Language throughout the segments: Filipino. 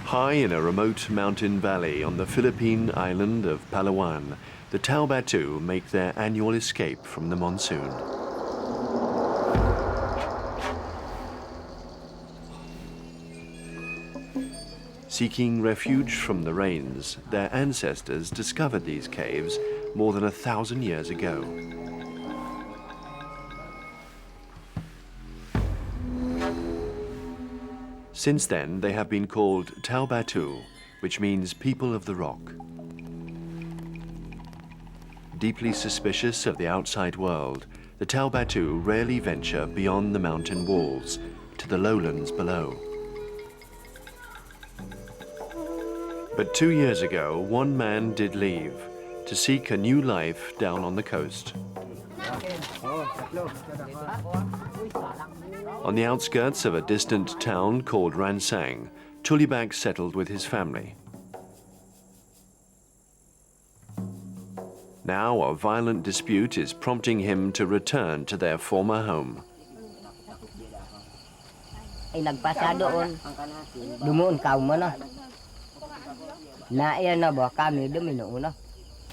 High in a remote mountain valley on the Philippine island of Palawan, the Taubatu make their annual escape from the monsoon. Seeking refuge from the rains, their ancestors discovered these caves more than 1,000 years ago. Since then, they have been called Taubatu, which means people of the rock. Deeply suspicious of the outside world, the Taubatu rarely venture beyond the mountain walls to the lowlands below. But 2 years ago, one man did leave to seek a new life down on the coast. On the outskirts of a distant town called Ransang, Tulibak settled with his family. Now a violent dispute is prompting him to return to their former home. Ay nagpasa doon. Dumuon ka na. Na iyan na ba kami dumino na.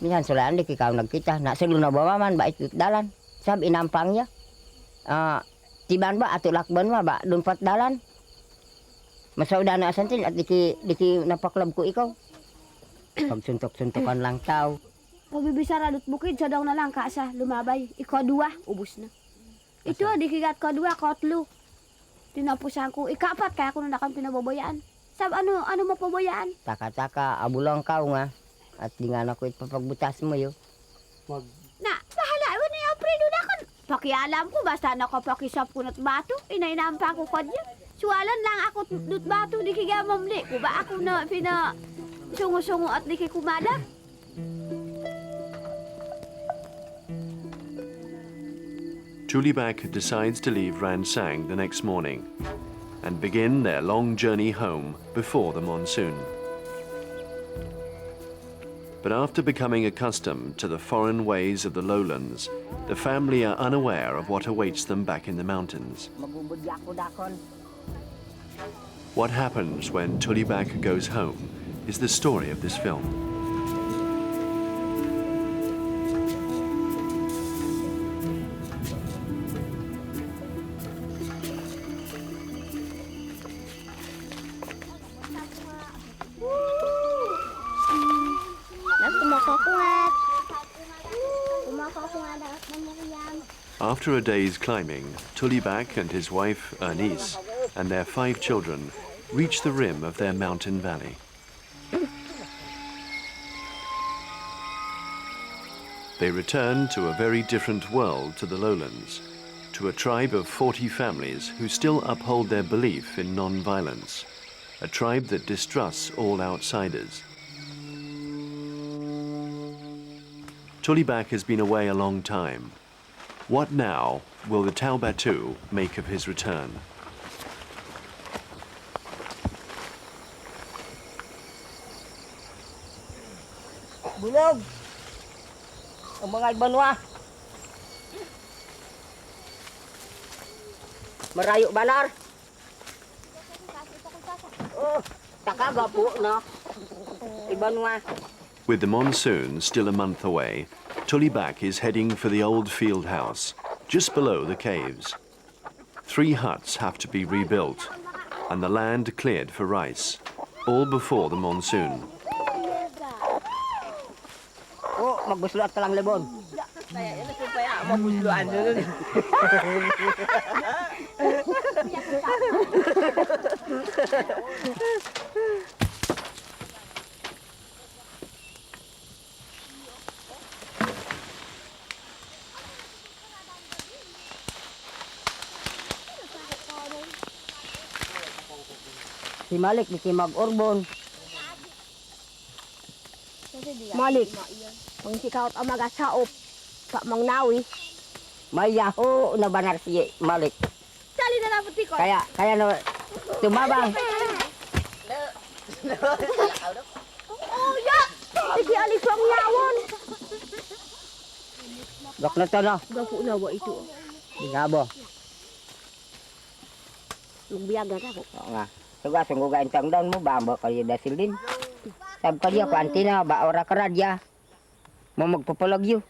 Minsan sulaan di kikaw nagkita. Na silo na ba man ba ito dalan. Sab inampang niya. Tiban ba ato lakban ba doon pat dalan. Masauda na asantin at diki napaklab ko ikaw. Pagsuntok-suntokan lang tao. Pagbibisara dut bukid sa daw na lang kasa lumabay. Ikaw dua ubos na. Ito di kigat ko dua kotlo. Tinapusan ko ikapat kaya ko na nakang pinababayaan. Sab ano mapabayaan? Taka-taka abulang ka nga. At di nga na ko ipapagbutas mo yo. Na, bahala ewan na yung predo na kon. Pakialam ko basta nakapakisap ko nat bato. Inainampa ko kodya. Suwalan lang ako nut bato di kiga mamli. Kuba ako na pina sungo-sungo at di kumada. Tulibak decides to leave Ransang the next morning and begin their long journey home before the monsoon. But after becoming accustomed to the foreign ways of the lowlands, the family are unaware of what awaits them back in the mountains. What happens when Tulibak goes home is the story of this film. After a day's climbing, Tulibak and his wife, Ernise, and their 5 children reach the rim of their mountain valley. They return to a very different world to the lowlands, to a tribe of 40 families who still uphold their belief in non-violence, a tribe that distrusts all outsiders. Tulibak has been away a long time. What now will the Taubatu make of his return? Bulog! Ang mga ibanwa! Marayo banar! Oh, takaga po na. Ibanwa. With the monsoon still a month away, Tulibak is heading for the old field house, just below the caves. 3 huts have to be rebuilt, and the land cleared for rice, all before the monsoon. Oh, magbusluat ka lang lebon. Si Malik di mag-orbon. Malik. Ang sikaw at magasaop. Pak mang nawi. Mayaho na banar si Malik. Sali na dapat ko. Kaya na tumabang. Oh, ya! Sige, alis ang yawon. Dok na to no. Gapo na ba ito? Di nga bo. Magbiyagan ako. Oo nga. Suga sungguh gain tang down mo ba ba kaya dasil din. Sab kaya ko antina ba ora karadya. Mo magpapalagyo.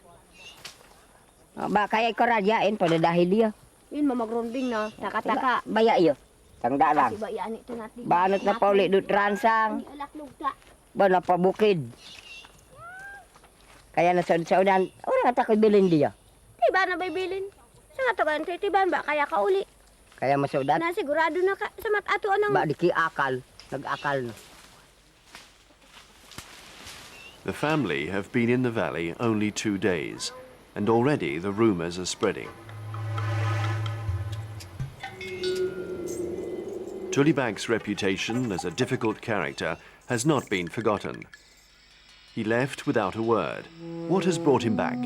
Ba kaya karadyain pada dahil dia. Yun mamagronding na. Taka-taka. Baya iyo. Tangda lang. Kasi bayaan ito natin. Banot na pauli dut ransang. Ani alak lugta. Ba na pabukid. Kaya na saud-saudan, ora ta koy bilin dia. Tiba na bibilin. Sa nga to kan titiban ba kaya ka uli. Kaya masaudan Na sigurado na ka sa matato anang ba diki akal, nag-akal na. The family have been in the valley only 2 days, and already the rumours are spreading. Tulibag's reputation as a difficult character has not been forgotten. He left without a word. What has brought him back?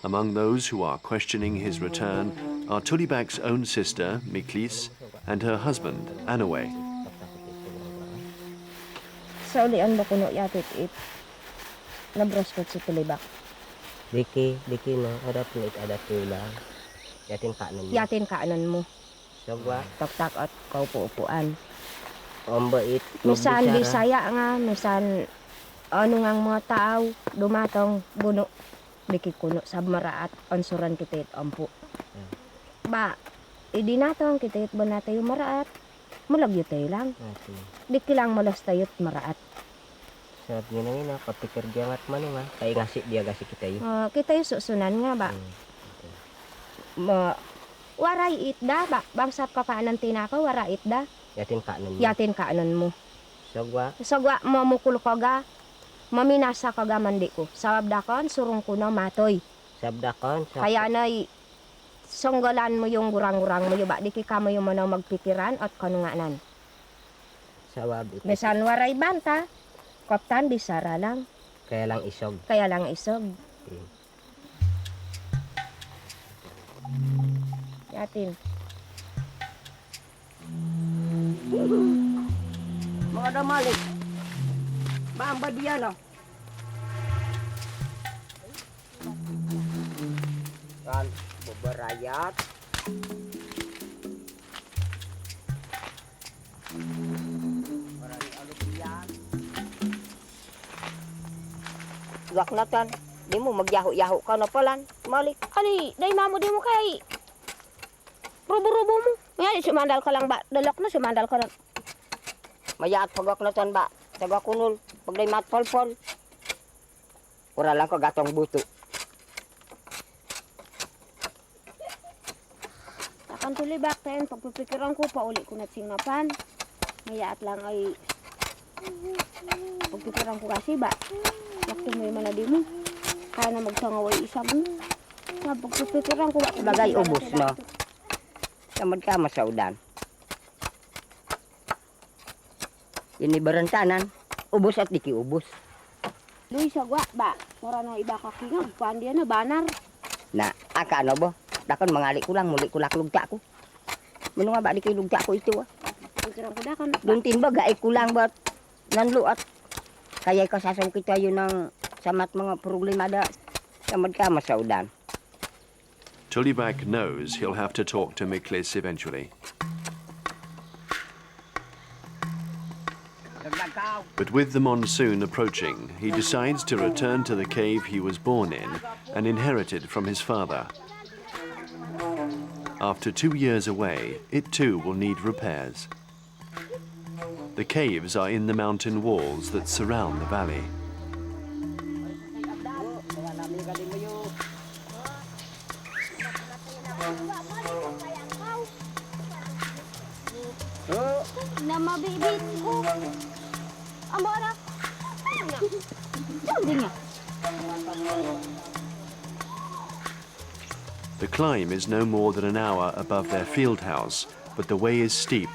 Among those who are questioning his return are Tulibag's own sister, Miklis, and her husband, Anaway. Sa ulian ba kuno yatit it nabros ko si Tulibak. Diki no, adat lang. Yatin kanan mo. Yatin kaanan mo. Sagwa, Taktak at kaupo-upuan. ombait, Misan Bisaya nga, misan ano ngang mga tao dumatong buno diki kuno sa maraat ansuran kitit ampo. Ba, idi natong kitit ba natin yung maraat? Malagyo tayo lang. Diki lang malas tayo't maraat. Saat gina kapikir jangat manu nga, kay ngasi dia gasi kita yun. Kita yung susunan nga ba? Waray itda ba? Bangsat ka kaanan tinakaw, waray itda. Yatin kanan mo. Yatin kaanan mo. Sagwa, Sagwa mamukul ka ga, maminasa ka ga mandi ko. Sabdakan, surong ko na matoy. sabdakon, Kaya na'y songgalan mo yung gurang-gurang mo yung ba? Di ka mo yung manaw magpikiran at kanunganan. sawab ito. Besan waray banta, kaptan bisara lang. Kaya lang isog. Kaya lang isog. Yatin. Mga damalik. Bamba dia no. Kan beberayat. Gak natan, di mo magyaho-yaho ka na palan. Malik. Ani, day mamo di mo kay rubo-rubo mo. Ngayon, sumandal ka lang ba? Dalok na, sumandal ka lang. Mayaat pagwak natan ba. Taga kunul. Pagday matpol-pol. Ura lang ko gatong buto. Akan tuloy back tayo, pagpipikiran ko, pauli ko na singapan. Ngayaat lang ay pagpikiran ko kasi ba? Waktu may manadi mo. Kaya na magsangaway isa mo. Sa pagpipikiran ko ba? Bagay ubos no. Tamad ka masaudan. Ini berentanan. Ubos at diki ubos. Luy, sagwa ba? Mura na iba kakingag. Pandiyan na, banar. Na, aka ano bo? Dakon mangali ko lang, muli ko lugta ko. Mano nga ba di kay lugta ko ito ah? Pikiran ko dakan. Duntin ba, gaay ko lang ba? Nanluat. Kaya ka sasangkit tayo ng samat mga problema da. Tamad ka masaudan. Tulibag knows he'll have to talk to Miklis eventually. But with the monsoon approaching, he decides to return to the cave he was born in and inherited from his father. After 2 years away, it too will need repairs. The caves are in the mountain walls that surround the valley. Na mabibit ko. Amo na. Hindi nga. The climb is no more than an hour above their field house, but the way is steep,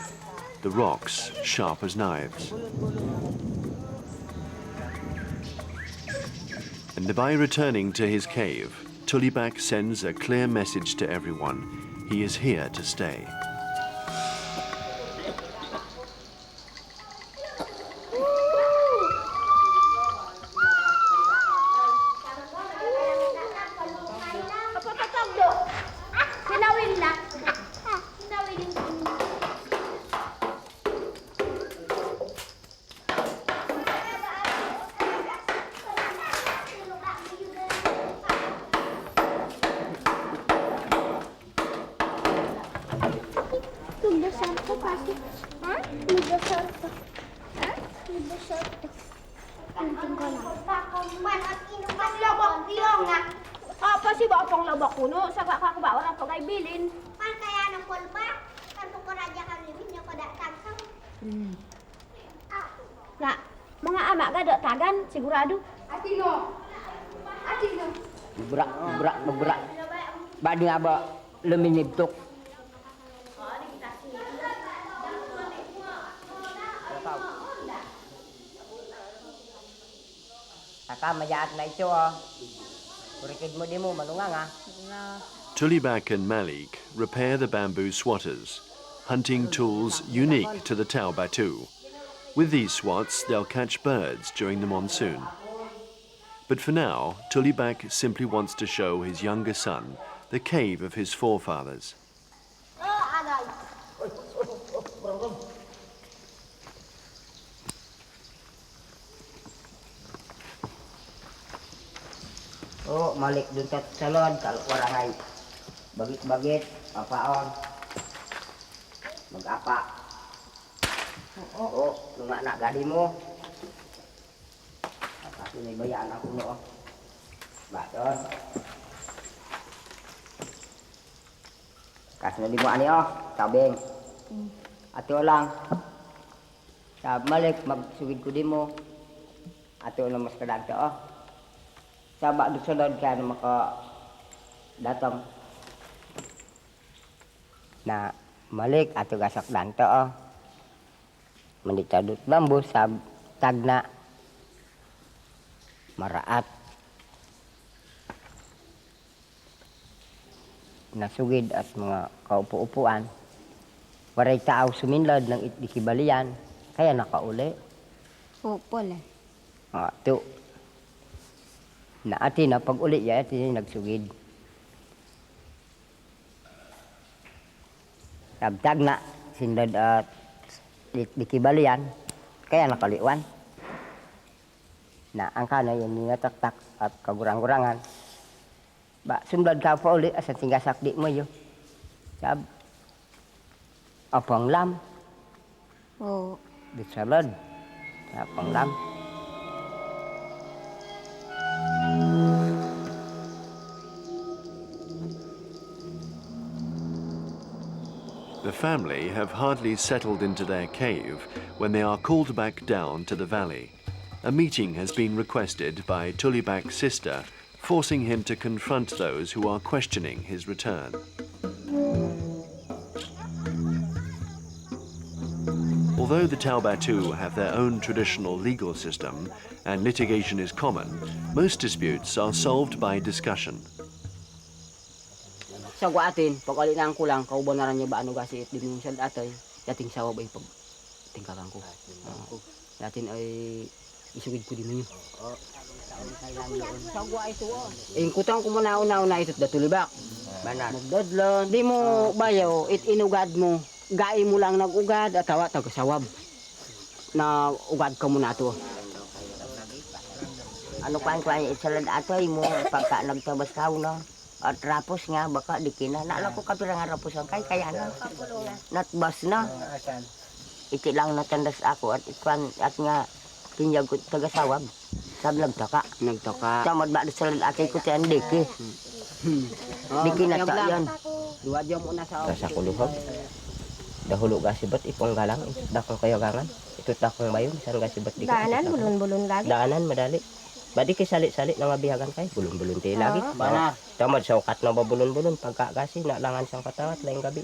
the rocks sharp as knives. And by returning to his cave, Tulibag sends a clear message to everyone. He is here to stay. Sinawin na. Apa sih bawa pang labak kuno? Sa kakabawa ng pagaibilin. Kan kaya ng pulpa, kan pukuraja kan libin niya ko datang sa. Na, mga ama gado tagan sigurado. Berak. Ba di nga ba luminibtok. Saka mayaat na ito Kurikid mo di mo manungang Tulibak and Malik repair the bamboo swatters, hunting tools unique to the Taubatu. With these swats, they'll catch birds during the monsoon. But for now, Tulibak simply wants to show his younger son the cave of his forefathers. Oh, Malik dun sa salon, kalau orang ay bagit-bagit, apaon. Mag-apa. Oh, lunga na gadi mo. Kasi may bayaan ako no. Ba, doon. Kasi na di mo ani tabing. Ato lang. Sa Malik, magsugid ko di mo. Ato na mas kadag ka Sabak doon kaya na maka datang na Malik ato gasak danto Manditadut bambu sa tagna maraat nasugid at mga kaupo-upuan waray taaw suminlad ng itikibalian kaya nakauli Upol to na ati na pag uli ya ati nagsugid tabtag na sindad at dikibalian kaya nakaliwan na ang kana yan taktak at kagurang-gurangan ba sundad ka pa uli asa tinggasak di mo yo sab apang lam di salad apang lam The family have hardly settled into their cave when they are called back down to the valley. A meeting has been requested by Tulibak's sister, forcing him to confront those who are questioning his return. Although the Taubatu have their own traditional legal system and litigation is common, most disputes are solved by discussion. Sa atin, pag alin ang kulang, kauban na rin niya ba ano kasi it din yung sad atoy, dating sawa ba pag tingkakan ko. Datin ay isugid ko din niyo. Sa ito kutang ko muna una ito Tulibak. Banan. Magdadlon. Di mo bayaw, inugad mo. Gai mo lang nag-ugad at tawa tagasawab. Na ugad ka muna to. Ano kuan isalad atoy mo pagka nagtabas ka na. At rapos nga, baka di kina. Naala ko kapirang rapos ang kaya na. Natbas na. Iti lang natandas ako at ikuan at nga kinyag ko tagasawab. Sabi nagtaka. Samad ba sa lalaki ko tiyan diki. Diki na ta yan. Dua jam muna sa ako. Sa kuluhog. Dahulu gasibat ipong galang. Dakang kayo gangan. Ito takong bayon. Saan gasibat diki. Daanan, bulun-bulun lagi. Daanan, madali. Badi kay sali-sali na mabihagan kay bulon-bulon tayo lagi. Bana. Tamad sa ukat na babulon-bulon pagkagasi na langan sang katawat laing gabi.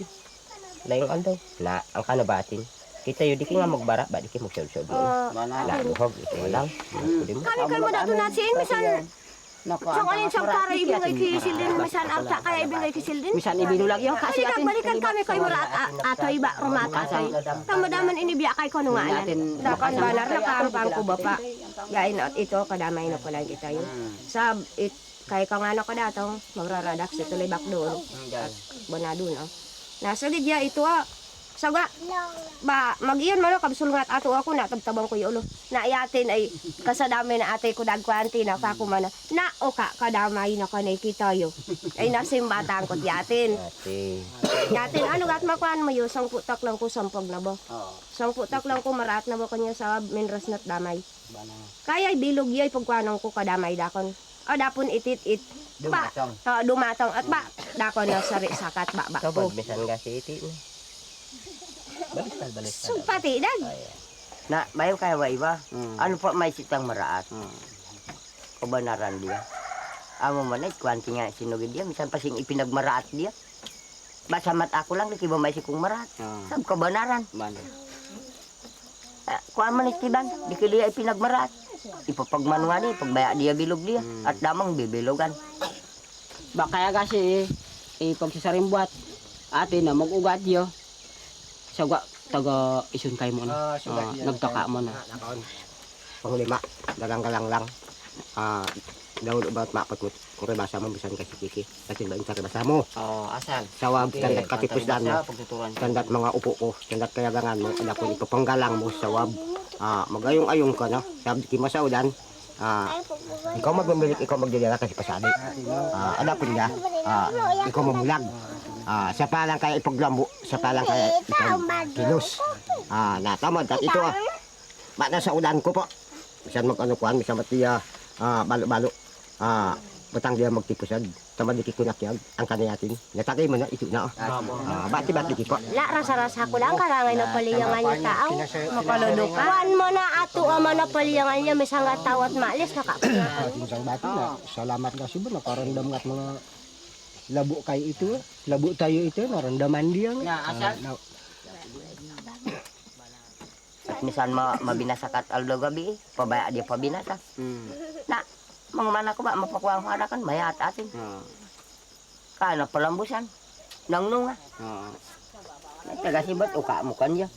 Laing aldaw. Na ang kanabatin. Kita yun di nga magbara ba di kay magsod-sod. Na duhog ito lang. Kami mo dato natin misan Sang alin sang para ibigay kisildin misan alta kaya ibigay kisildin. Misan ibinulag yo kasi atin. Balikan kami kay murat atoy ba rumata atoy. Tamadaman inibiya kay kuno nga anan. Dakan banar na kampang ko bapa. Yain at ito kadamay na pala kita yun. Sab it kay kang ano ka datong magraradak sa Tulibak doon. At banado no. Nasa gidya ito Saga, ba, mag-iyon man kabsulngat ato ako na tabtabang ko yung ulo. Na iatin ay kasadami na ate ko dagkwanti na pa ko man na o ka kadamay na ka nakita yo. Ay nasimbatan ko yatin. Ate. Yatin ano gat makuan mo yo sangputak lang ko sampag na ba. Sangputak lang ko marat na ba kanya sa minras nat damay. Kaya bilog yoy pagkuanong ko kadamay dakon. O dapon itit-it. Dumatong. Dumatong at ba dakon na sari sakat ba Ito, ko. bisan ka si iti. Baliktad. Sumpati dag. Na, bayo kaya wa iba. Ano pa may sitang maraat? Kabanaran dia. Amo man ay kwanti nga sinugid dia. Misan pa sing ipinagmaraat dia. Basamat ako lang, di ba may sikong maraat? Sab kabanaran. Kuan man istiban, di ka dia ipinagmaraat. Ipapagmanuan ni, pagbaya dia bilog dia. At damang bibilogan. Ba kaya kasi pagsasarimbuat ate na mag-ugat yo. Saga taga isun kay mo na. Nagtaka mo na. Panglima, dagang galang lang. Daw about mapot mo. Kung basa mo bisan kasi kiki. Kasi ba insa basa mo? Asan? Sawab tandat katipos dan mo. Pagtuturan. Tandat mga upo ko, tandat kayagangan mo. Ala ko ipapanggalang mo sawab. Magayong-ayong ka no. Sabi ki masaudan. Ikaw magmamilik, ikaw magdidala kasi pasali. Ala ko niya. Ikaw mamulag. Sa palang kaya ipaglambo, sa palang kaya kilos. Natamad at ito Bata sa ulan ko po. Misan mag-ano kuhan, misan matiya balo-balo. Batang dia magtipusan. Tamad di kikunak yan, ang kanayatin. Natatay mo na, ito na. Bati-bati ki po. La rasa-rasa ko lang karangay na paliyangan niya tao. Makaludok ka. Kuan mo na ato ama na paliyangan niya misang tawat maalis nakapuna. Tinsang bati na, salamat kasi ba, nakarandam nga at mga labo kayo ito. Labo tayo ito, narandaman dia. At misan mabinasakat aldo gabi, pabaya dia pabinasa. Na, mga mana ko ba, mapakuha ang harakan, maya at atin. Kaya palambusan, nangnunga. Taga-sibat, uka mo kanya.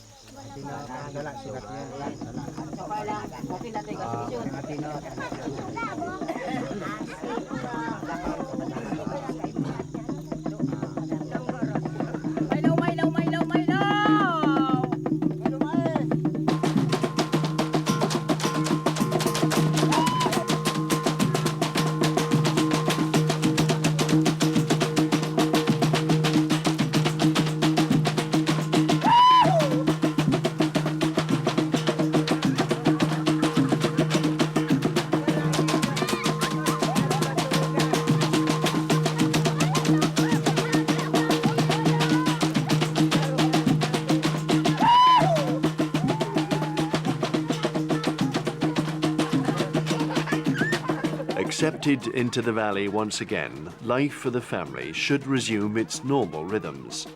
Accepted into the valley once again, life for the family should resume its normal rhythms.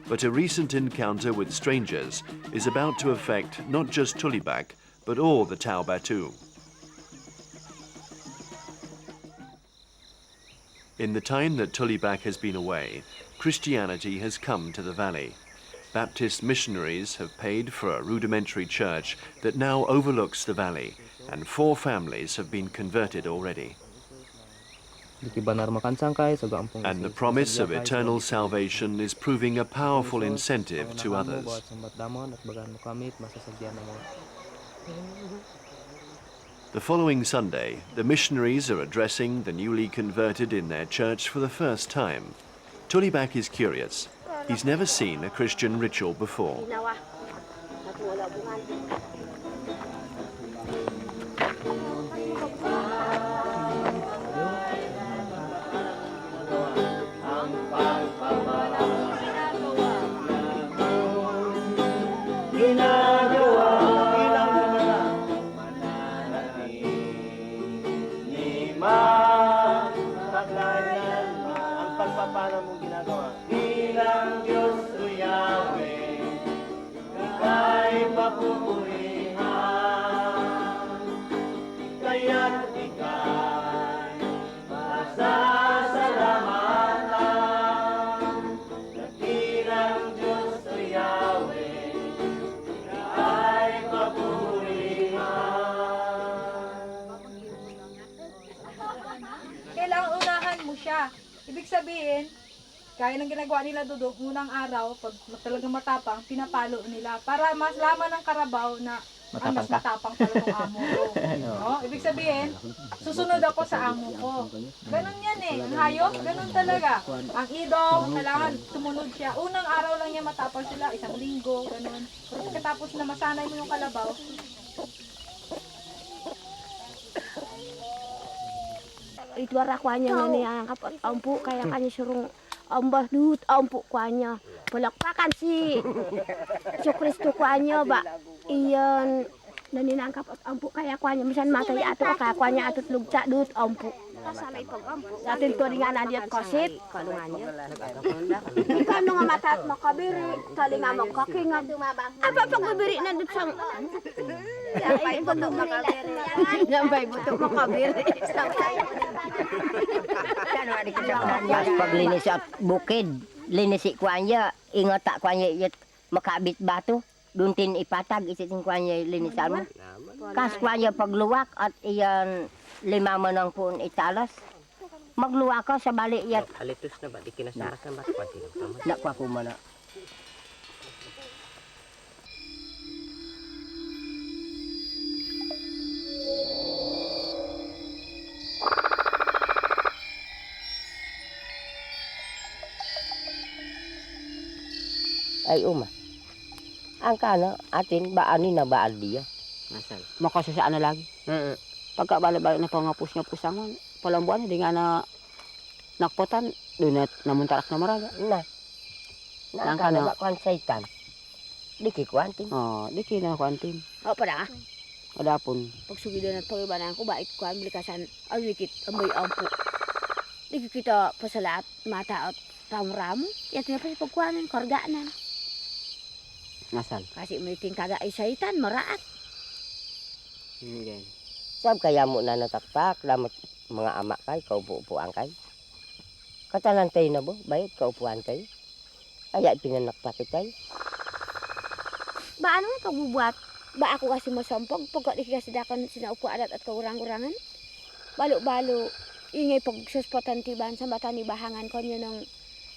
But a recent encounter with strangers is about to affect not just Tulibak, but all the Taubatu. In the time that Tulibak has been away, Christianity has come to the valley. Baptist missionaries have paid for a rudimentary church that now overlooks the valley, and 4 families have been converted already. And the promise of eternal salvation is proving a powerful incentive to others. The following Sunday, the missionaries are addressing the newly converted in their church for the first time. Tulibak is curious. He's never seen a Christian ritual before. Kailangan unahan mo siya. Ibig sabihin, Kaya ng ginagawa nila Dudong, unang araw, pag talagang matapang, pinapalo nila. Para mas laman ng karabaw na mas matapang pala ng amo ko. No? Ibig sabihin, susunod ako sa amo ko. Ganun yan eh. Ang hayop, ganun talaga. Ang idong, kailangan tumunod siya. Unang araw lang niya matapang sila, 1 linggo, ganun. Pero pagkatapos na masanay mo yung kalabaw, Itwara kwa niya nga niya ang kapat ampu kaya kanya surong ambah dut ampu kwa niya. Palakpakan si Kristo kwa niya ba. Iyan naninang kapat ampu kaya kwa niya misan matay ato kaya kwa niya atot lugta dut ampu. Kasalay pag ampo. Atin to ringan adiat kosit kalungan niya. Kano nga mataat makabiri, tali nga magkakingan. Apa pagbibiri na dun sang... Ay, buto makabiri. Nambay buto makabiri. Mas paglinis at bukid, linis kuanya, ingat tak kuanya yat makabit batu, duntin ipatag isitin kuanya linisan mo. Kas kuanya pagluwak at iyan 5 manang pun italas. Magluwak ka sa bali yat. Alitus na ba? Di kinasama-sama. Pati lang sama. Nakwa ko mana. Ay uma. Ang kana atin baani na baal dia. Masal. Makasasaan na lagi. Pagka bala-bala na pangapus-ngapus angon, palambuan di nga na nakpotan, doon na namuntarak na maraga. Na. Ang Ang kana? kana ba kwan saitan. Di kikwantin. Oh, di kina kwantin. O pa na, Adapon. pagsugidan at pagibanan ko, bait ko ang bilikasan, ang likit, ang may ampo. Di kita pasalaat, mata at ramramo. Yan na pa si pagkuhanan, kargaanan. Masal. Kasi may tingkaga ay saitan, maraat. Hindi. Sab kaya mo na nataktak, lamot mga ama kay, kaupo-upuan kay. Katalantay na bo, bayot kaupuan kay. Kaya pinanaktak kay. Ba ano nga pagbubuhat? Ba ako kasi masampag, pagka di kasi dakan sinaupo adat at kaurang-urangan. Balo-balo, ingay pagsuspatan tiban sa mata ni bahangan ko niya ng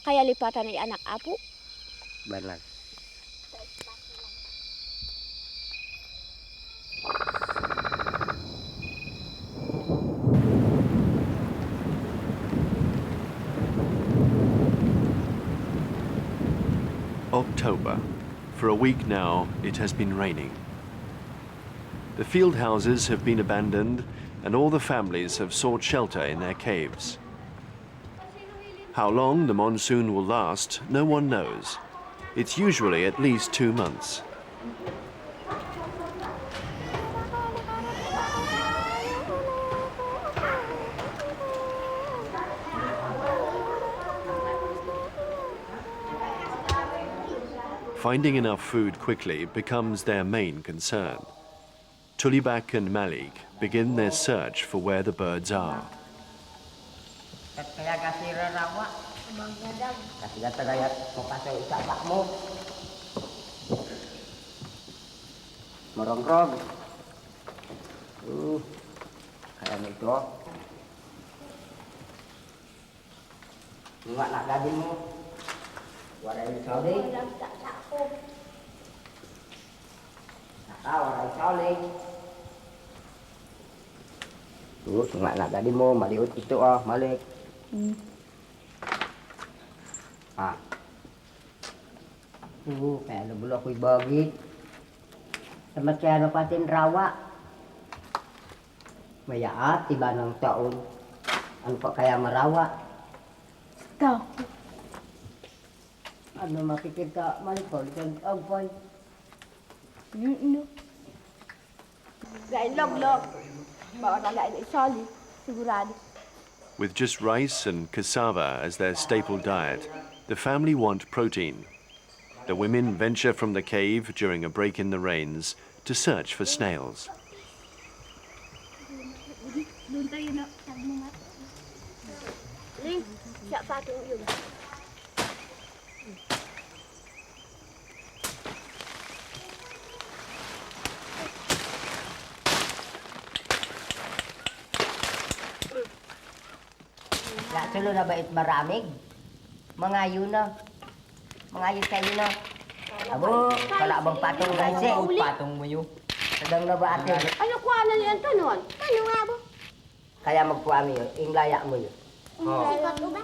kaya lipatan ay anak apo. Banal. October. For a week now, it has been raining. The field houses have been abandoned and all the families have sought shelter in their caves. How long the monsoon will last, no one knows. It's usually at least 2 months. Finding enough food quickly becomes their main concern. Tulibak and Malik begin their search for where the birds are. Kaya kasi rarawa. Kasi gatagayat mo kasi isabak mo. Marongrog. Kaya nito. Nga nakadin mo. Waray sauli. Waray sauli. Nga nakadin mo. Maliut ito Malik. Kaya nabulo ako'y bagit. Sa masyado patin rawa. Mayaat, iba ng taon. Ano pa kaya marawa? Ikaw. Ano makikita, malikol, kag agpay. Gaya log-log. Baka nalain ay sali. Sigurado. With just rice and cassava as their staple diet, the family want protein. The women venture from the cave during a break in the rains to search for snails. Doon tayo na. Ling, siya pa itong yun. Sulo na bait maramig. Mangayo na. Mangayos kayo na. Abo, kalabang patong guys eh. Patong mo yun. Sadang na ba ate? Ano kuha na niyan to nun? Ano nga ba? Kaya magkuha mo yun. Inglaya mo yun. Sikot mo ba?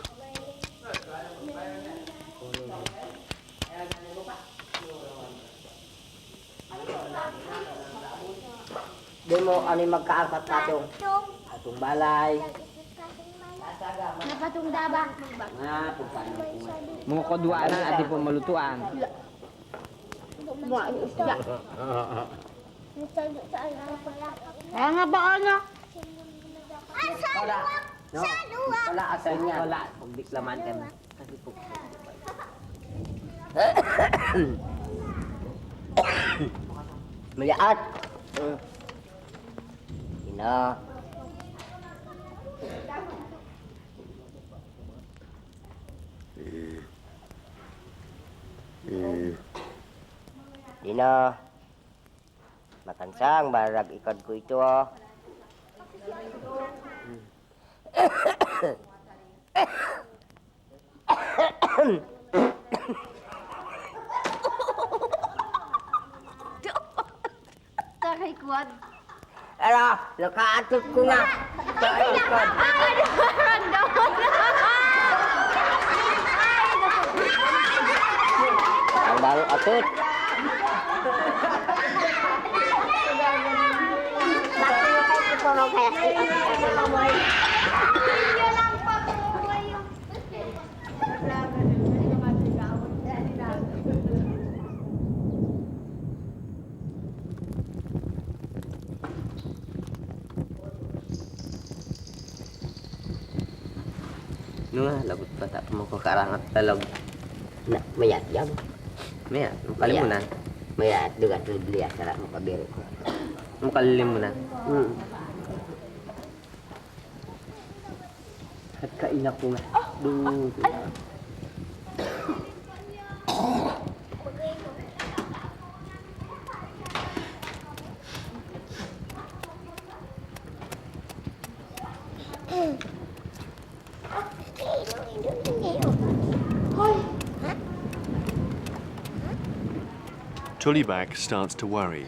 Di mo ano yung magkaangkat patong. Tung. Atong balay. Napatong daba. Mga kodwaan na at po malutuan. Kaya nga ba ano? Wala. No? Wala asal niya. Wala. Pagdiklaman ka na. Kasi po. Maliat. Ina. Dina. Matansang barag ikad ko ito oh. Taray kuwan. Ano? Nakaatot ko nga. Sa ikad. Ang bago atot. Nung lagot pa tak mo ko karangat talog. Na, mayat jam. Maya, kalimunan. Mayat juga tu beli asal mo kabiro ko. Kalimunan. At kainak ko nga. Duh. Tullibak starts to worry.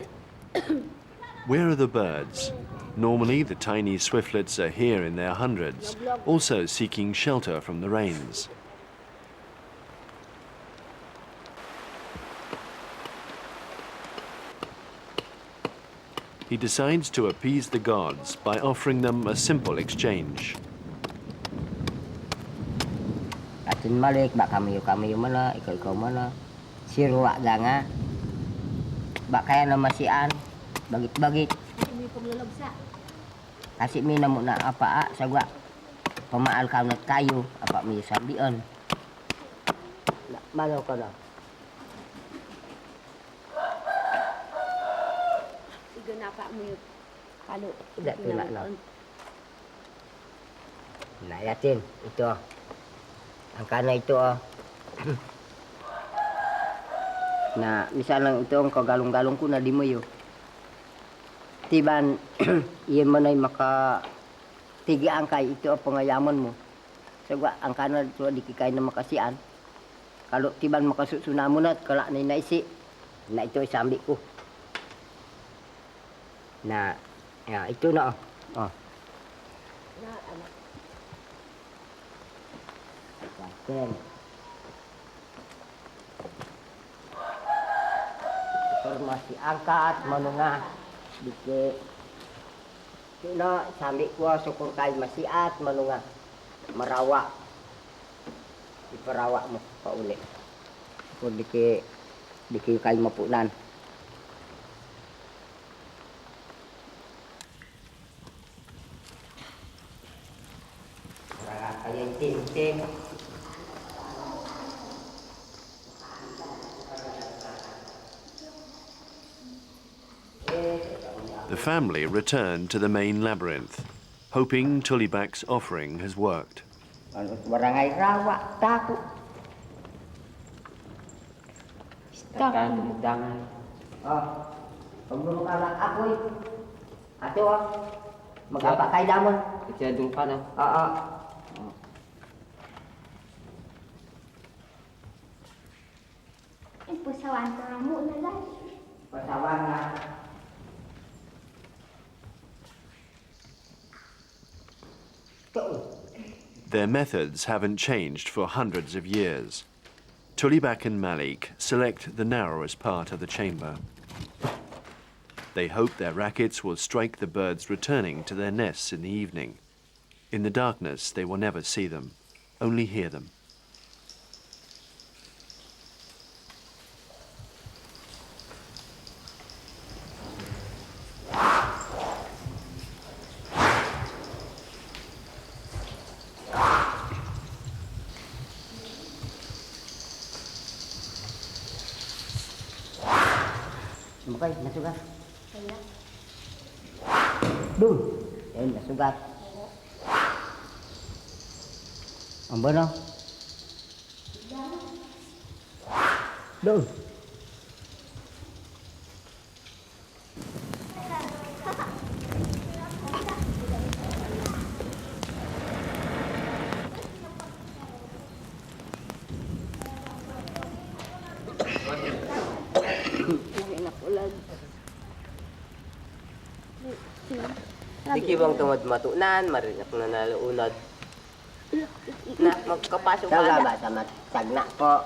Where are the birds? Normally, the tiny swiftlets are here in their hundreds, also seeking shelter from the rains. He decides to appease the gods by offering them a simple exchange. Atin malik, ba kami mana, ikaw mana. Sirwa ganga. Ba kaya na masian. Bagit-bagit. Hindi paglalagsa. Kasi mi namo na apa sagwa. Pamaal ka na kayo, apa mi sabion. Malo ka na. Iganapa mo yung palo. Tidak tula na. Nayatin ito. Ang kana ito na misalang ito ang kagalong-galong ko na di mo yo. Tiban iyan man ay maka tigian kay ito ang pangayaman mo. Sagwa ang kana ito di kay na makasian. Kalau tiban makasusuna mo na kala na naisi na ito isambi ko. Na ya itu na oh. Ten. Informasi angkat manunga dike kina sambi ko syukur kay masiat manunga marawa iparawa mo pauli ko dike kay mapunan. Kaya ting-ting. The family return to the main labyrinth, hoping Tullibak's offering has worked. Barangay rawa taku. Tangan. Oh, pagulong anak ako'y. Ato mag-apa kay damon. Ito yung pa na. Oo. Pasawan ka mo na lang. Pasawan na. Their methods haven't changed for hundreds of years. Tulibak and Malik select the narrowest part of the chamber. They hope their rackets will strike the birds returning to their nests in the evening. In the darkness, they will never see them, only hear them. Okay, nasugat. Dun. Yan, nasugat. Ang bono. Dun. Di kibang tungod matunan, marinak na naluunod. Na, magkapasok ka Saga na. ba sa matsagna po.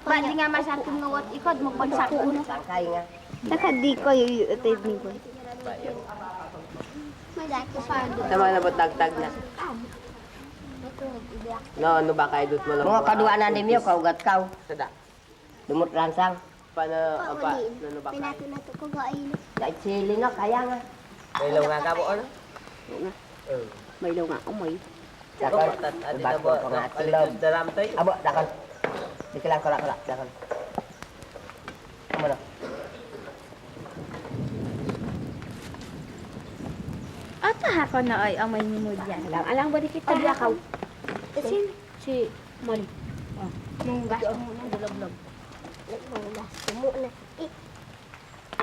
Ba di nga masakit ng wat ikod mo pagsako uno. Sakay nga. Nakadi ko yung tape ni ko. May dati pa do. Tama na ba tagtag na? No, ano ba kayo dut mo lang? Mga kaduanan ninyo, kaugat kaw. Sada. Dumot ransang. Paano, apa, ano ba kayo? Pinato ko gain. Dahil sili no, kaya nga. May ilaw nga ka po, ano? May daw nga umay. Dakon. Adi Ba't na po ba, ko nga alit silog. yung daram tayo? Abo, dakon. Dito lang, kala, dakon. Amo na. Ata ako na ay amay ni mo diyan. Alang ba di kita hakaw? Si Molly. Mong gas mo na dulog-log. Mong gas mo na.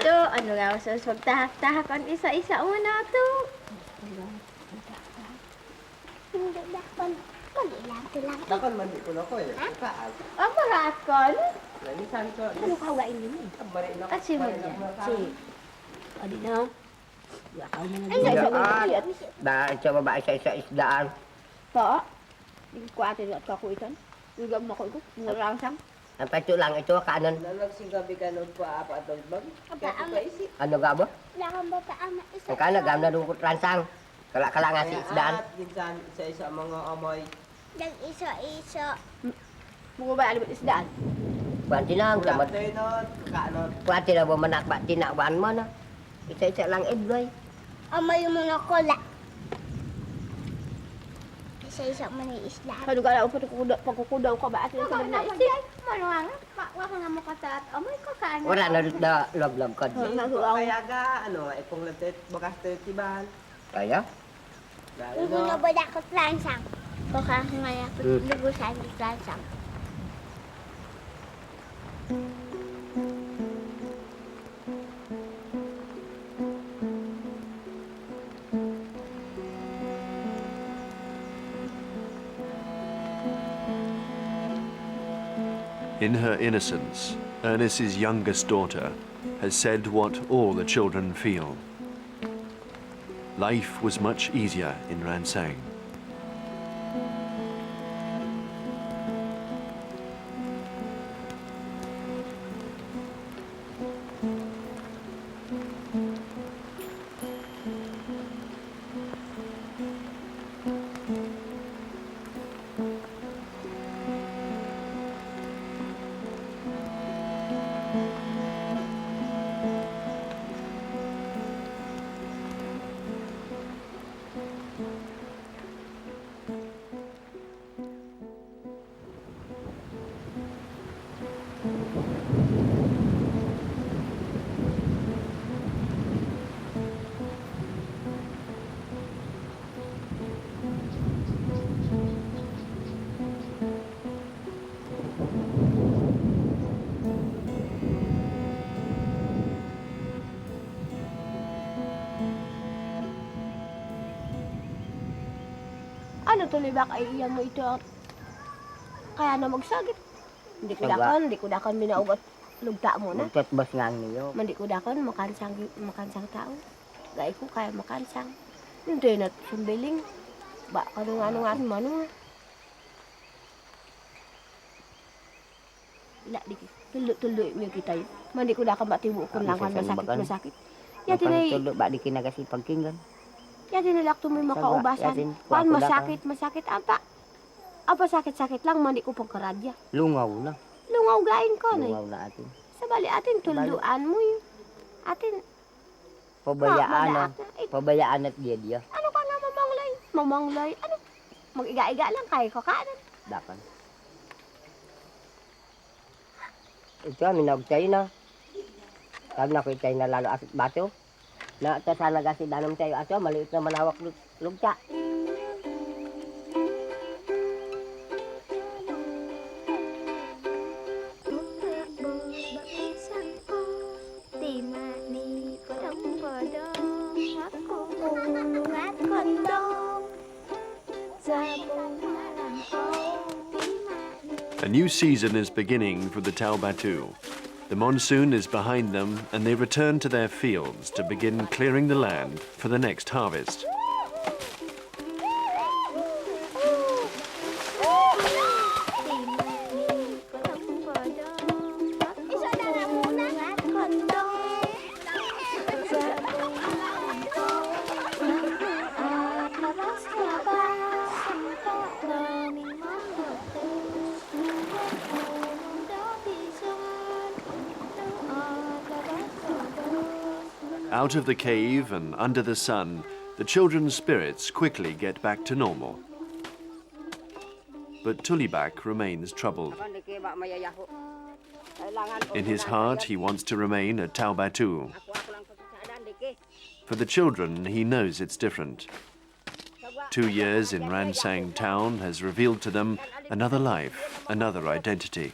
To, ano nga sa pagtahak-tahak ang isa-isa una to. Hindi dakon. Kali lang lang. Dakon man di ko na ko eh. Ang maraat ko. Lalisan ko. Ano ka gain ni? At si mo diyan. Si Adi na. Yakaw mo na Ay, diyan. Dahil sa babae sa isdaan. Pa, hindi ko ate at kakuitan. Nagam na ko ito, narangsang. Ang pacho lang ito, kanon. Nagsigabi ka nun pa apa atol bag? Kaya ko isip. Ano gabo? Lakang bata ama isa. Ang kana, gam na dungkot ransang. Kala nga si isdaan. At ginsan isa-isa mga amoy. Dag isa-isa. Mga ba alibot isdaan? Kuwanti na, ang kamot. Tayo nun, kanon. Kuwanti na ba manakba, tinakbaan mo na. Isa-isa lang ibloy. Amay mo na kola. Isa-isa man yung isla. Kano ka lang pagkukudaw ka ba at yung sabi na isip? Manuang, waka nga mo katat. Amay ko ka ano. Wala na na log-log ko. Kaya ga, ano, ipong latit, bakas tayo tibahan. Kaya? Hindi na ba dakot lansang? Baka nga lubusan yung lansang. In her innocence, Ernest's youngest daughter has said what all the children feel. Life was much easier in Ransang. Ano tuloy ba kay iyan mo ito? Kaya na magsagip. Hindi ko dakon minaugot lugta mo na. Magkat bas ngang niyo. Mandi ko dakon makansang tao. Gay ko kaya makansang. Hindi na sumbiling. Ba kanung ano mano. Ila di tulo mi kita. Mandi ko dakon batibo kun lang kan masakit. Ya tinay Tulo ba di kinagasi pagkinggan. ya tinalak tumoy makaubasan. Pan masakit apa sakit-sakit lang mandi ko pagkaradya. Lungaw na. Lungaw gain ko na. Lungaw na atin. Sa bali atin tuluan mo yun. Atin Pabayaan at diya. ano ka na mamanglay. Ano? Mag-iga-iga lang kay ko kanan. Dakan. Ito amin tayo na. Sabi na ko tayo na lalo at bato. Na tasana kasi danom tayo ato maliit na malawak lugta. A new season is beginning for the Taubatu. The monsoon is behind them and they return to their fields to begin clearing the land for the next harvest. Out of the cave and under the sun, the children's spirits quickly get back to normal. But Tulibak remains troubled. In his heart, he wants to remain a Taubatu. For the children, he knows it's different. 2 years in Ransang town has revealed to them another life, another identity.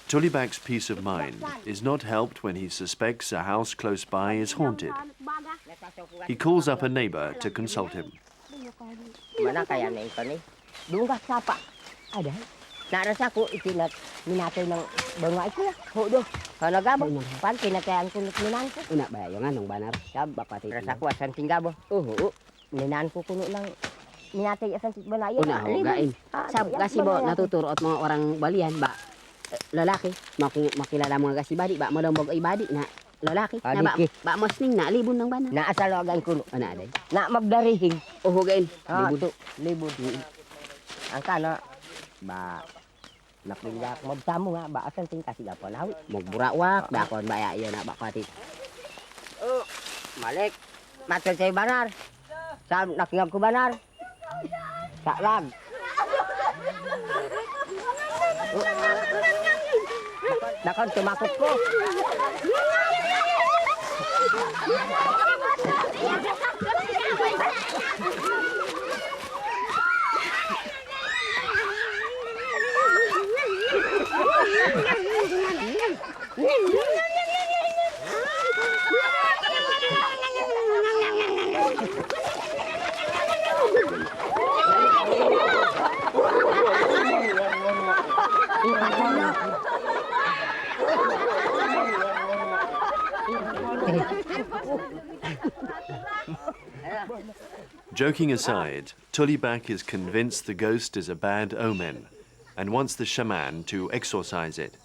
Tulibak's peace of mind is not helped when he suspects a house close by is haunted. He calls up a neighbor to consult him. Mana kaya na ito ni? Doon ka sapa. Ada. Narasa ko itinat minatay ng bangay ko. Hodo. Kalau gabo, pan pinatayaan ko ninan ko. Una ba yung anong banar? Sab bapati. Rasa ko asan tinggabo. Ninan ko kuno lang minatay asan banayan. Una ho gain. Sab kasi bo natuturo at mga orang balian ba lalaki makilala mga gasibadi ba madambog ay badi na lalaki na ba mosning na libon ng bana. Na asalogan kuno. Ana day. Na magdarihing. Oho gain. Libon. Libon. Ang kana ba napindak magtamo nga ba asan ting kasi gapo lawi. Magburawak dakon ba ya iyo na ba pati. Malik. Matul saya banar. Sam nakingab ko banar. Saklag. Dakon tumakot ko. Joking aside, Tulibak is convinced the ghost is a bad omen and wants the shaman to exorcise it.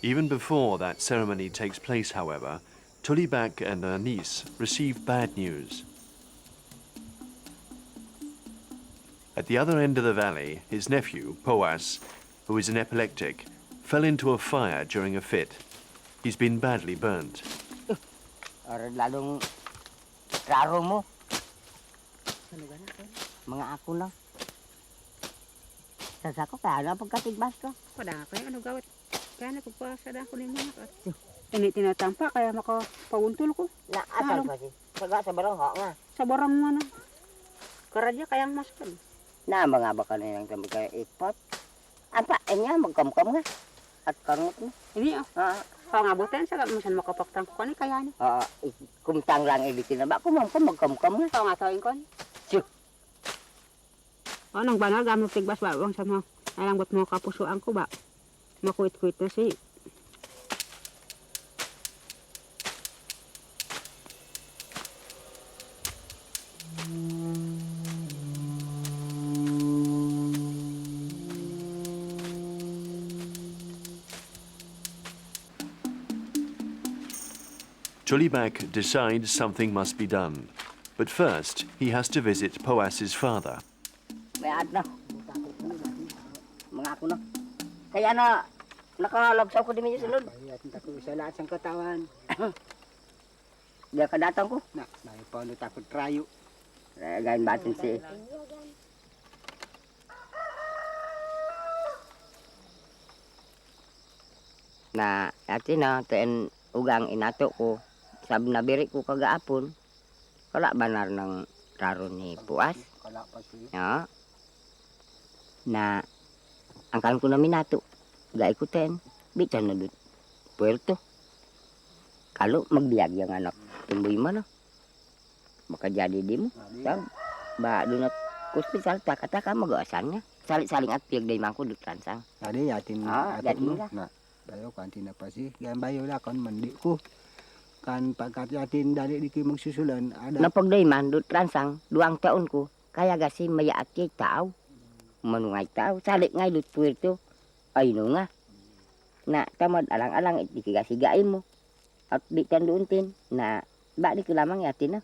Even before that ceremony takes place, however, Tulibak and Anis receive bad news. At the other end of the valley, his nephew, Poas, who is an epileptic, fell into a fire during a fit. He's been badly burnt. Lalong raro mo. Mga ako na. Sasa ko kaya na pagkatigbas ko. Pada kaya ano gawit? Kaya nagpapasada ko ninyo na. Tinatampa kaya makapawuntol ko. Na asal pa si. Sa barang ho nga. Sa barang mo na. Karadya kayang maskan. Na mga baka na yung tamig kaya ipot. Apa, enya magkamkam nga. At karngot mo. Ini Ha, Kau ngabutan sa musan makapaktang ko ni kaya ni. Kumtang lang ibitin na ba? Kumam ko magkamkam nga. Kau nga tawin kon. Sure. Anong banal gamit tigbas ba wang sa mo. Alang bot mo kapusuan ko ba. Makuit-kuit na si. Tulibak decides something must be done. But first, he has to visit Poas's father. May ad na. Mga ako na. Kaya na, nakalagsaw ko din yung sunod. Bayat ko sa lahat ng katawan. Diya ka datang ko. Na, may paulo takot trayo. Gayon batin si... Na, ati na, tain ugang inato ko. Sabi na biri ko kagaapon. Wala banar ng raro ni Puas. Kala pa siya. Ya. Na, angkan ko na minato. Gay ko ten. Bitan na dun. Puerto. Kalau magbiyag yung anak. Tumboy mo na. Makajadi di mo. Sab, ba doon at hospital taka-taka mag-aasan nga. Saling at piyag day man ko dutransang. Tadi yatin yatin mo. ka. Na, bayo kanti na pa si. Gan bayo la kan mandi ko. Kan pagkat yatin dali di ki magsusulan ada. Napagday man dutransang 2 taon ko. Kaya gasi mayaat kay tao. Manungay tao. Salik ngay dut puerto. Ay no nga. Na tamad alang-alang itikigasigain mo. At bitan doon tin na ba di ko lamang yatin na.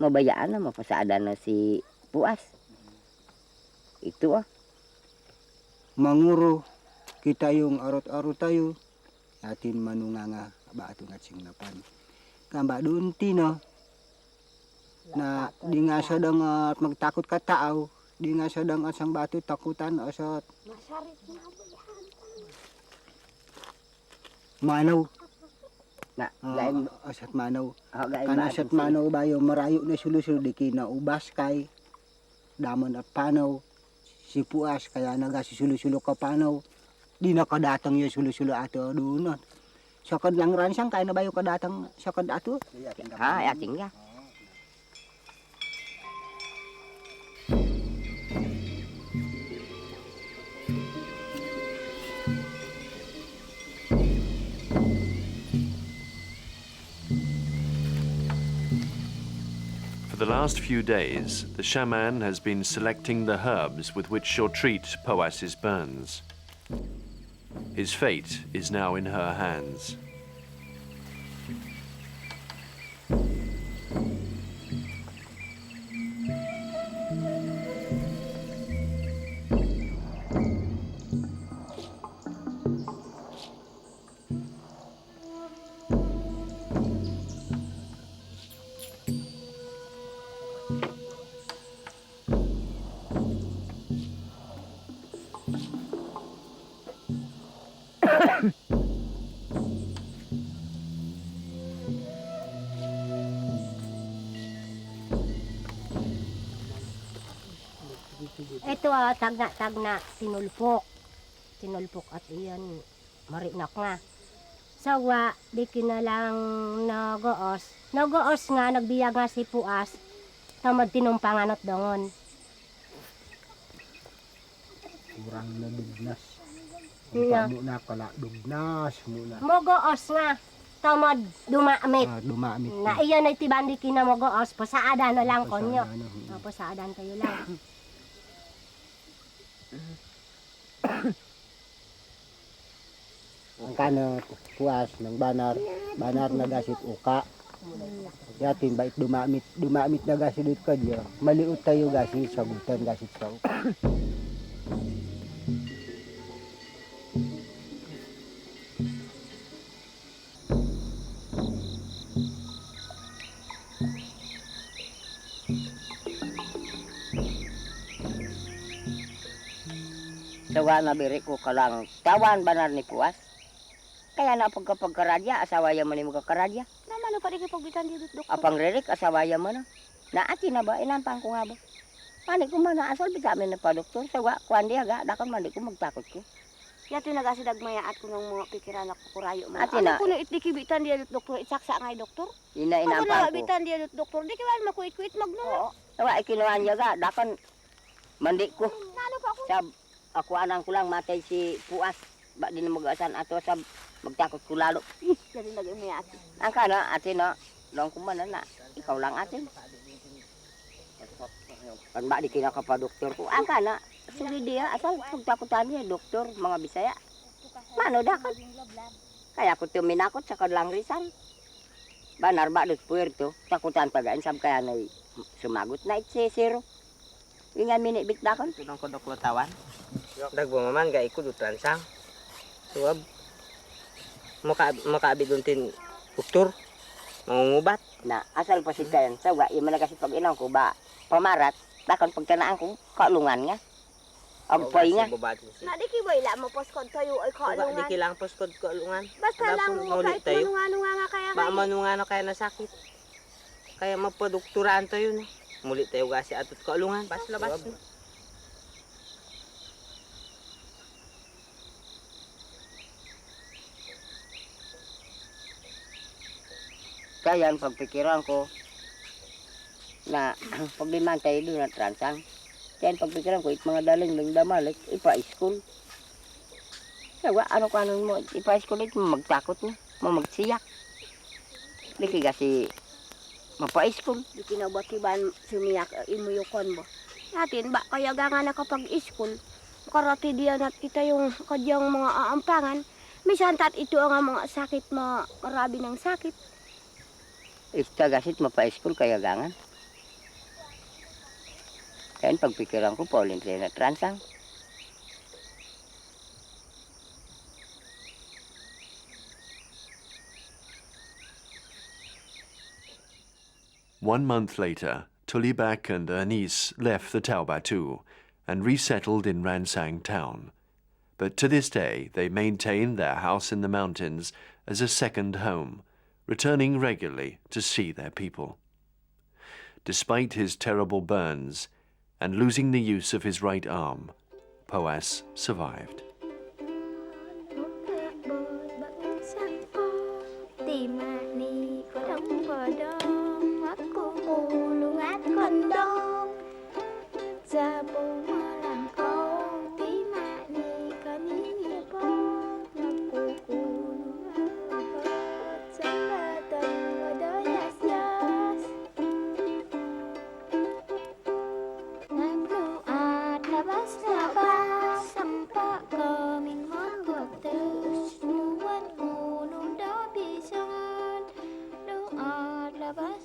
Mabayaan na mapasada na si Puas. Itu Manguro kita yung arot-arot tayo. Yatin manunganga ba ato nga singnapan. Kamba doon tino. Na di nga sadang magtakot ka tao. Di nga sadang asang batu takutan asat. Manaw. na gain Asat manaw. gain Kana ba asat manaw bayo marayo na sulusul di kina ubas kay. Damon at panaw. Si Puas kaya naga si sulusulo ka panaw. Di na kadatang yung sulusulo ato doon. Sakad lang ransang kaya na bayo kadatang sakad ato. yating nga. For the last few days, the shaman has been selecting the herbs with which she'll treat Poas's burns. His fate is now in her hands. Ito tagna tinulpok. Tinulpok at iyan marinak nga. Sawa di kinalang nagoos. Nagoos nga nagbiyag nga si Puas. Tamad tinumpangan at dongon. Kurang na dugnas. Nga. Muna pala dugnas muna. Mogoos nga. Tamad dumamit. Dumamit. Na iyan ay tibandi kinamogoos. Pasaadan na lang konyo. Pasaadan kayo lang. Ang kanot, Puas ng banar na gasit uka. Yatin bait dumamit na gasit ka diya. Maliut tayo gasit sagutan gasit sa uka. Sawa na biri ko kalang tawan banar ni Puas. Kaya na pagkaradya, asawaya man mo kakaradya. Naman na pa rin pagbitan dito, Dok. Apang ririk, asawaya mo na. Naati na ba? Inampang ko nga ba? Mani ko man naasal, bisa amin na pa doktor. Sawa, kuwan di aga, dakan mandi ko magtakot ko. Yato nagasidag mayaat ko ng mga pikiran ako kurayo mo. Ate Ano na. ko na itikibitan dia doktor isaksa ngay doktor? Inainampang ko. Bitan dia doktor di kawan makuit-kuit magno. Tawa ikinuhan niya ga, dakan mandi ko. Nalo pa ako. Sab, ako anang ko lang matay si Puas. Ba din mag-asan ato sab, magtakot ko lalo. Jadi lagi mayaat. Ang kana, ate na, lang kumana na, ikaw lang ate. Kan ba di kinakapa-doktor ko, ang kana, sugi dia, asal pagtakutan niya, doktor, mga Bisaya. Mano dakan? Kaya ko tuminakot sa kadlang Rizal. Banar ba dut puerto, takutan pagain sab kaya na sumagot na itsesero. Ingan minibit dakan. Tunang kodok latawan. Dagbumaman ga ikut utransang. Suwab. Makaabid untin doktor. Mangungubat. Na asal pa si kayan, sa wa, yung kasi pag inang ko ba, pamarat, dakan pagtanaan ko, kaulungan nga. Ang poy nga. Na di kiboy la mo poskod tayo ay Suga, di kaulungan. kilang poskod kaulungan. Basta lang mo kahit manunga nga kaya Ba kay. manungano kaya nasakit. Kaya mapadokturaan tayo no. Muli tayo gasi atot kaulungan. Pas labas no. Kaya ang pagpikiran ko, na pagliman tayo doon na transang. Kaya ang pagpikiran ko, mga daling lang damalik, ipa-school. Kaya ano ka mo, ipa-school ito, magtakot mo, magsiyak. Liki kasi mapa-school. Di kinabot ban sumiyak imuyukon mo. Natin ba kaya nga nakapag-school, karati diyan at kita yung kadyang mga aampangan. Misan tat ito ang mga sakit, marabi ng sakit. Ista gasit mapa-school kaya gangan. Kaya ang pagpikiran ko, Pauline tayo na transang. One month later, Tulibak and her niece left the Taubatu and resettled in Ransang town. But to this day, they maintain their house in the mountains as a second home, returning regularly to see their people. Despite his terrible burns and losing the use of his right arm, Poas survived. Labas